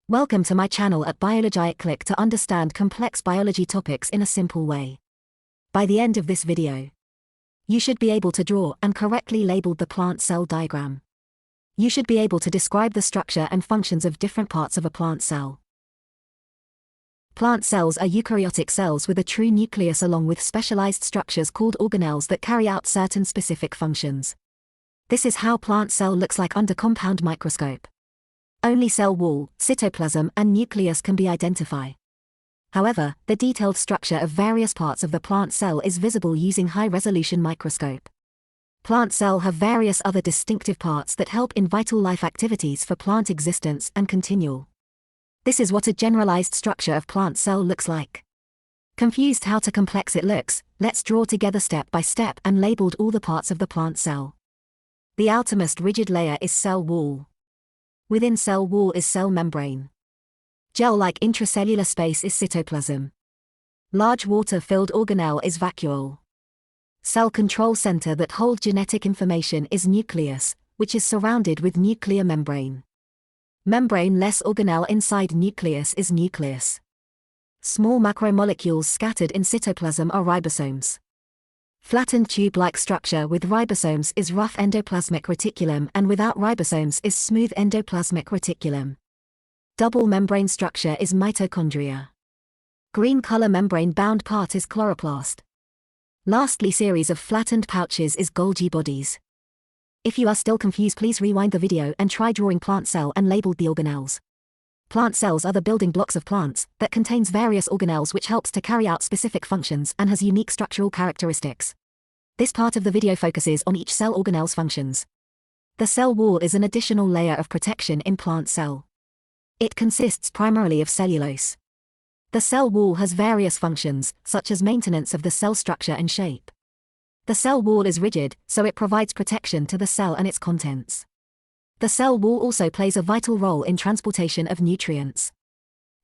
Welcome to my channel at Biology. Click to understand complex biology topics in a simple way. By the end of this video, you should be able to draw and correctly label the plant cell diagram. You should be able to describe the structure and functions of different parts of a plant cell. Plant cells are eukaryotic cells with a true nucleus along with specialized structures called organelles that carry out certain specific functions. This is how plant cell looks like under compound microscope. Only cell wall, cytoplasm and nucleus can be identified. However, the detailed structure of various parts of the plant cell is visible using high-resolution microscope. Plant cell have various other distinctive parts that help in vital life activities for plant existence and continual. This is what a generalized structure of plant cell looks like. Confused how complex it looks? Let's draw together step by step and labeled all the parts of the plant cell. The outermost rigid layer is cell wall. Within cell wall is cell membrane. Gel-like intracellular space is cytoplasm. Large water-filled organelle is vacuole. Cell control center that holds genetic information is nucleus, which is surrounded with nuclear membrane. Membrane-less organelle inside nucleus is nucleus. Small macromolecules scattered in cytoplasm are ribosomes. Flattened tube-like structure with ribosomes is rough endoplasmic reticulum and without ribosomes is smooth endoplasmic reticulum. Double membrane structure is mitochondria. Green color membrane-bound part is chloroplast. Lastly, series of flattened pouches is golgi bodies. If you are still confused, please rewind the video and try drawing plant cell and labeled the organelles. Plant cells are the building blocks of plants that contains various organelles which helps to carry out specific functions and has unique structural characteristics. This part of the video focuses on each cell organelle's functions. The cell wall is an additional layer of protection in plant cell. It consists primarily of cellulose. The cell wall has various functions, such as maintenance of the cell structure and shape. The cell wall is rigid, so it provides protection to the cell and its contents. The cell wall also plays a vital role in transportation of nutrients.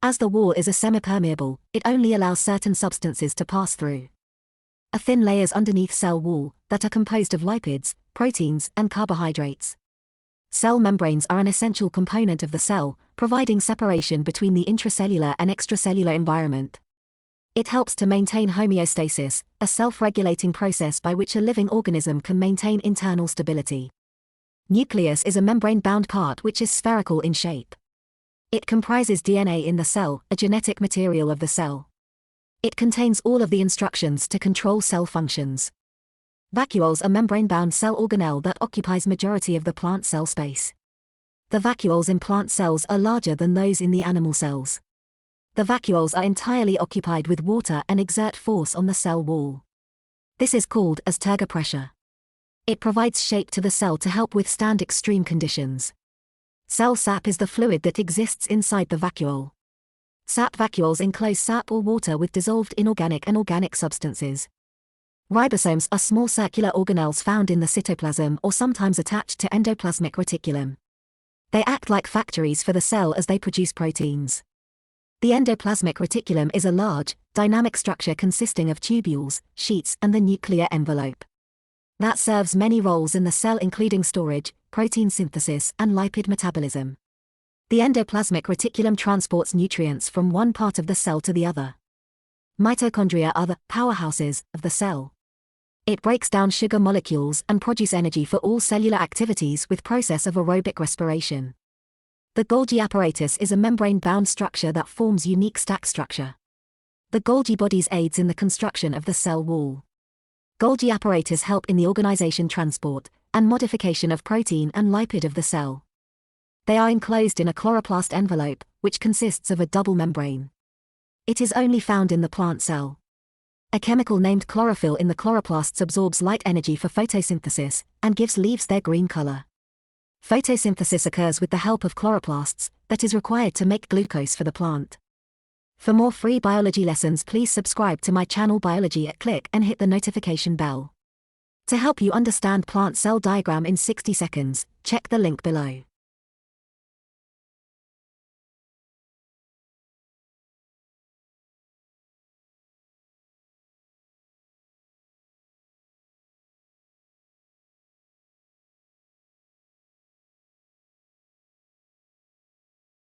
As the wall is a semi-permeable, it only allows certain substances to pass through. A thin layers underneath cell wall that are composed of lipids, proteins, and carbohydrates. Cell membranes are an essential component of the cell, providing separation between the intracellular and extracellular environment. It helps to maintain homeostasis, a self-regulating process by which a living organism can maintain internal stability. Nucleus is a membrane-bound part which is spherical in shape. It comprises DNA in the cell, a genetic material of the cell. It contains all of the instructions to control cell functions. Vacuoles are membrane-bound cell organelle that occupies majority of the plant cell space. The vacuoles in plant cells are larger than those in the animal cells. The vacuoles are entirely occupied with water and exert force on the cell wall. This is called as turgor pressure. It provides shape to the cell to help withstand extreme conditions. Cell sap is the fluid that exists inside the vacuole. Sap vacuoles enclose sap or water with dissolved inorganic and organic substances. Ribosomes are small circular organelles found in the cytoplasm or sometimes attached to endoplasmic reticulum. They act like factories for the cell as they produce proteins. The endoplasmic reticulum is a large, dynamic structure consisting of tubules, sheets and the nuclear envelope. That serves many roles in the cell including storage, protein synthesis and lipid metabolism. The endoplasmic reticulum transports nutrients from one part of the cell to the other. Mitochondria are the powerhouses of the cell. It breaks down sugar molecules and produces energy for all cellular activities with process of aerobic respiration. The Golgi apparatus is a membrane-bound structure that forms unique stack structure. The Golgi bodies aids in the construction of the cell wall. Golgi apparatus help in the organization, transport, and modification of protein and lipid of the cell. They are enclosed in a chloroplast envelope, which consists of a double membrane. It is only found in the plant cell. A chemical named chlorophyll in the chloroplasts absorbs light energy for photosynthesis, and gives leaves their green color. Photosynthesis occurs with the help of chloroplasts, that is required to make glucose for the plant. For more free biology lessons, please subscribe to my channel Biology. Click and hit the notification bell. To help you understand plant cell diagram in 60 seconds, check the link below.